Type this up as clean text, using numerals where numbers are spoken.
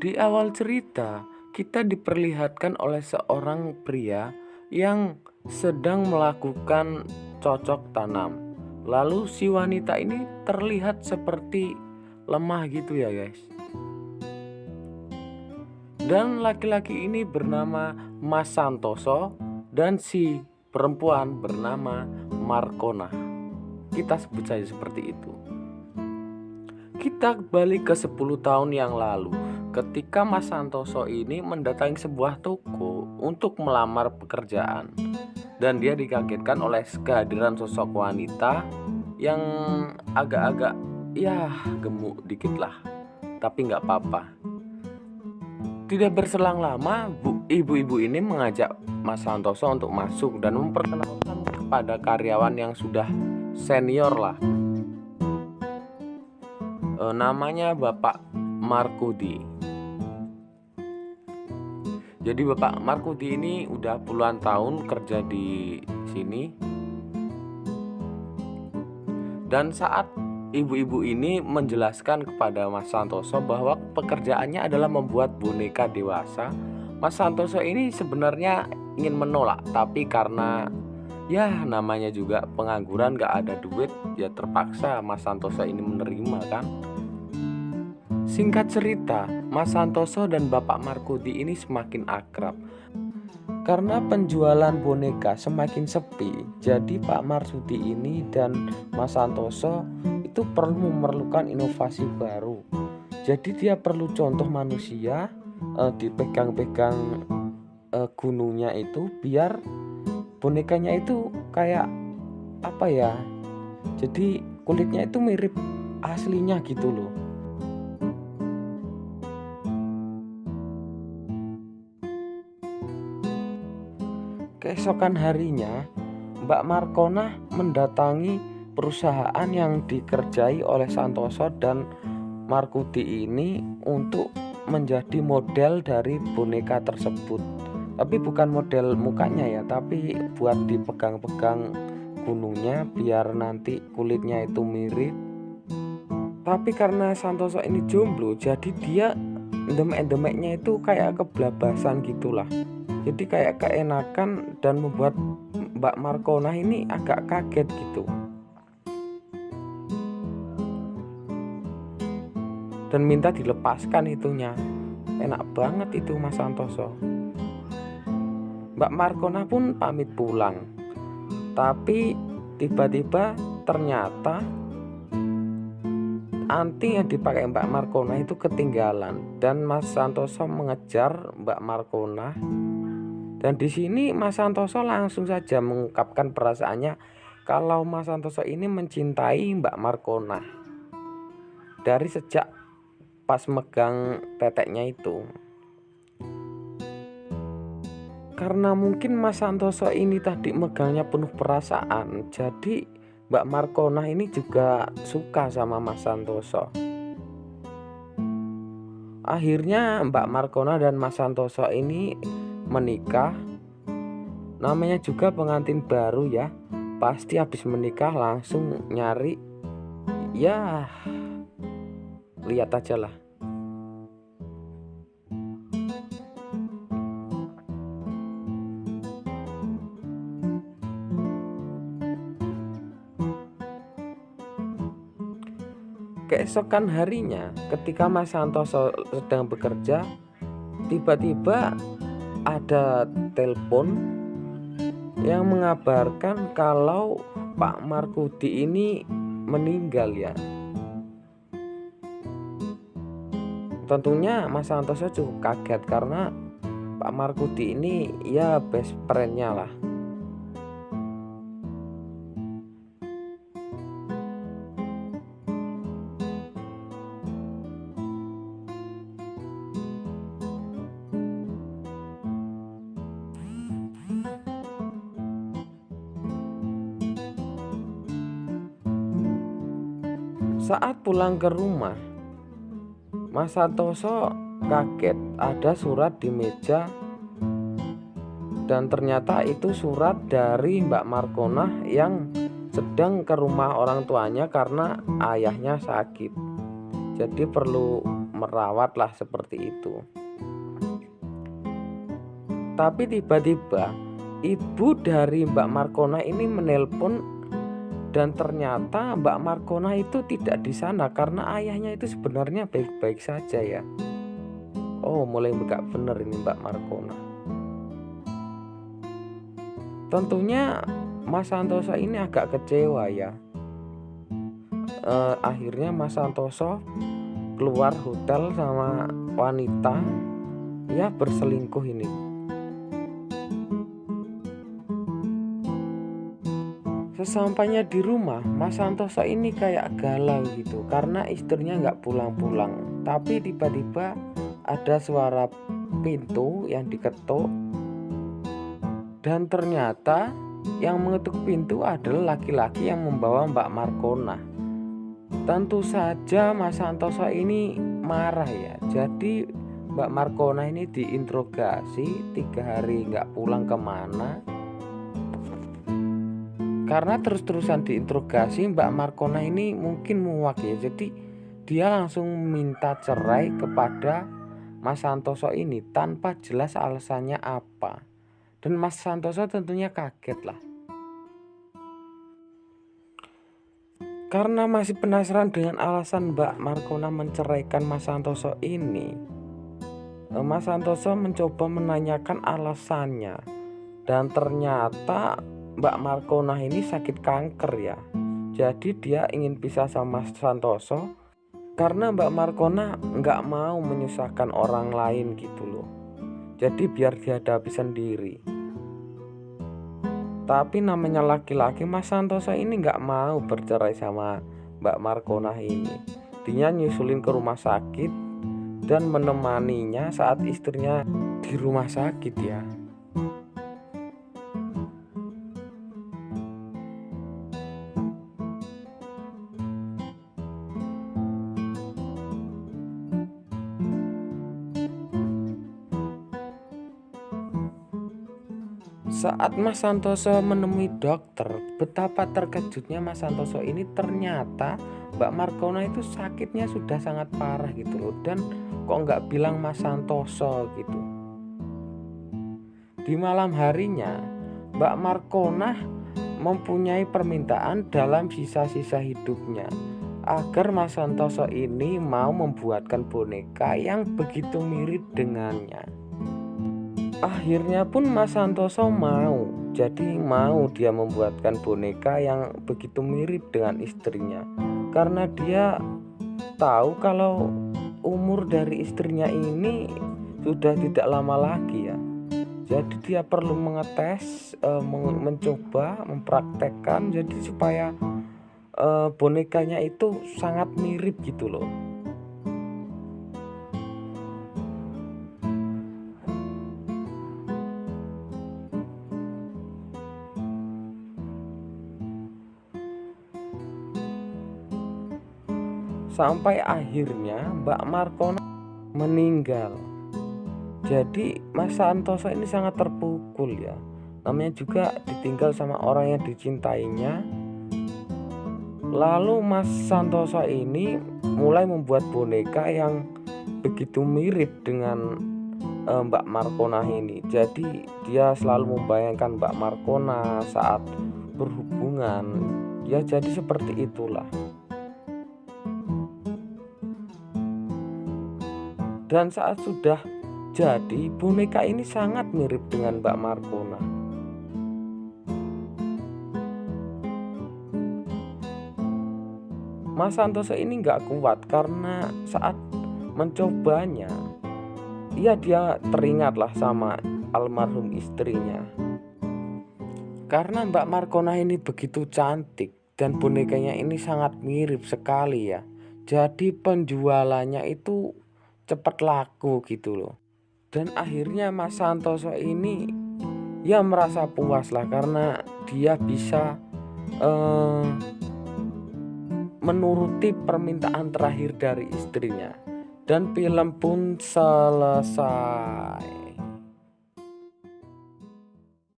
Di awal cerita, kita diperlihatkan oleh seorang pria yang sedang melakukan cocok tanam. Lalu si wanita ini terlihat seperti lemah gitu ya guys. Dan laki-laki ini bernama Mas Santoso dan si perempuan bernama Markona. Kita sebut saja seperti itu. Kita balik ke 10 tahun yang lalu ketika Mas Santoso ini mendatangi sebuah toko untuk melamar pekerjaan. Dan dia dikagetkan oleh kehadiran sosok wanita yang agak-agak ya gemuk dikit lah. Tapi nggak apa-apa. Tidak berselang lama, ibu-ibu ini mengajak Mas Santoso untuk masuk dan memperkenalkan kepada karyawan yang sudah senior lah. Namanya Bapak Markudi. Jadi Bapak Markudi ini udah puluhan tahun kerja di sini. Dan saat ibu-ibu ini menjelaskan kepada Mas Santoso bahwa pekerjaannya adalah membuat boneka dewasa, Mas Santoso ini sebenarnya ingin menolak, tapi karena ya namanya juga pengangguran, gak ada duit, ya terpaksa Mas Santoso ini menerima kan. Singkat cerita, Mas Santoso dan Bapak Markudi ini semakin akrab. Karena penjualan boneka semakin sepi, jadi Pak Marsudi ini dan Mas Santoso itu perlu memerlukan inovasi baru. Jadi dia perlu contoh manusia dipegang-pegang gunungnya itu biar bonekanya itu kayak apa ya? Jadi kulitnya itu mirip aslinya gitu loh. Keesokan harinya, Mbak Markona mendatangi perusahaan yang dikerjai oleh Santoso dan Markudi ini untuk menjadi model dari boneka tersebut. Tapi bukan model mukanya ya, tapi buat dipegang-pegang gunungnya biar nanti kulitnya itu mirip. Tapi karena Santoso ini jomblo, jadi dia demek-demeknya itu kayak keblabasan gitulah. Jadi kayak keenakan dan membuat Mbak Markona ini agak kaget gitu. Dan minta dilepaskan itunya. Enak banget itu Mas Santoso. Mbak Markona pun pamit pulang. Tapi tiba-tiba ternyata anting yang dipakai Mbak Markona itu ketinggalan dan Mas Santoso mengejar Mbak Markona. Dan di sini Mas Santoso langsung saja mengungkapkan perasaannya kalau Mas Santoso ini mencintai Mbak Markona dari sejak pas megang teteknya itu. Karena mungkin Mas Santoso ini tadi megangnya penuh perasaan, jadi Mbak Markona ini juga suka sama Mas Santoso. Akhirnya Mbak Markona dan Mas Santoso ini menikah. Namanya juga pengantin baru ya, pasti habis menikah langsung nyari, ya lihat aja lah. Keesokan harinya ketika Mas Santoso sedang bekerja, tiba-tiba ada telepon yang mengabarkan kalau Pak Markudi ini meninggal ya. Tentunya Mas Santoso cukup kaget karena Pak Markudi ini ya best friend-nya lah. Saat pulang ke rumah, Mas Santoso kaget ada surat di meja. Dan ternyata itu surat dari Mbak Markona yang sedang ke rumah orang tuanya karena ayahnya sakit. Jadi perlu merawat lah seperti itu. Tapi tiba-tiba ibu dari Mbak Markona ini menelpon, dan ternyata Mbak Markona itu tidak di sana karena ayahnya itu sebenarnya baik-baik saja ya. Oh, mulai nggak bener ini Mbak Markona. Tentunya Mas Santoso ini agak kecewa ya. Akhirnya Mas Santoso keluar hotel sama wanita ya, berselingkuh ini. Sesampainya di rumah, Mas Santoso ini kayak galau gitu karena istrinya nggak pulang-pulang. Tapi tiba-tiba ada suara pintu yang diketuk, dan ternyata yang mengetuk pintu adalah laki-laki yang membawa Mbak Markona. Tentu saja Mas Santoso ini marah ya. Jadi Mbak Markona ini diinterogasi 3 hari nggak pulang kemana. Karena terus-terusan diinterogasi, Mbak Markona ini mungkin muak ya. Jadi dia langsung minta cerai kepada Mas Santoso ini tanpa jelas alasannya apa. Dan Mas Santoso tentunya kaget lah. Karena masih penasaran dengan alasan Mbak Markona menceraikan Mas Santoso ini, Mas Santoso mencoba menanyakan alasannya. Dan ternyata Mbak Markona ini sakit kanker ya. Jadi dia ingin pisah sama Mas Santoso karena Mbak Markona nggak mau menyusahkan orang lain gitu loh. Jadi biar dihadapi sendiri. Tapi namanya laki-laki, Mas Santoso ini nggak mau bercerai sama Mbak Markona ini. Dia nyusulin ke rumah sakit dan menemaninya saat istrinya di rumah sakit ya. Saat Mas Santoso menemui dokter, betapa terkejutnya Mas Santoso ini, ternyata Mbak Markona itu sakitnya sudah sangat parah gitu loh. Dan kok nggak bilang Mas Santoso gitu. Di malam harinya Mbak Markona mempunyai permintaan dalam sisa-sisa hidupnya agar Mas Santoso ini mau membuatkan boneka yang begitu mirip dengannya. Akhirnya pun Mas Santoso mau. Jadi mau dia membuatkan boneka yang begitu mirip dengan istrinya. Karena dia tahu kalau umur dari istrinya ini sudah tidak lama lagi ya. Jadi dia perlu mengetes, mencoba, mempraktekkan jadi supaya bonekanya itu sangat mirip gitu loh. Sampai akhirnya Mbak Markona meninggal. Jadi Mas Santoso ini sangat terpukul ya. Namanya juga ditinggal sama orang yang dicintainya. Lalu Mas Santoso ini mulai membuat boneka yang begitu mirip dengan Mbak Markona ini. Jadi dia selalu membayangkan Mbak Markona saat berhubungan. Ya jadi seperti itulah. Dan saat sudah jadi, boneka ini sangat mirip dengan Mbak Markona. Mas Santoso ini nggak kuat karena saat mencobanya, dia teringatlah sama almarhum istrinya. Karena Mbak Markona ini begitu cantik dan bonekanya ini sangat mirip sekali ya. Jadi penjualannya itu cepat laku gitu loh. Dan akhirnya Mas Santoso ini ya merasa puas lah karena dia bisa menuruti permintaan terakhir dari istrinya. Dan film pun selesai.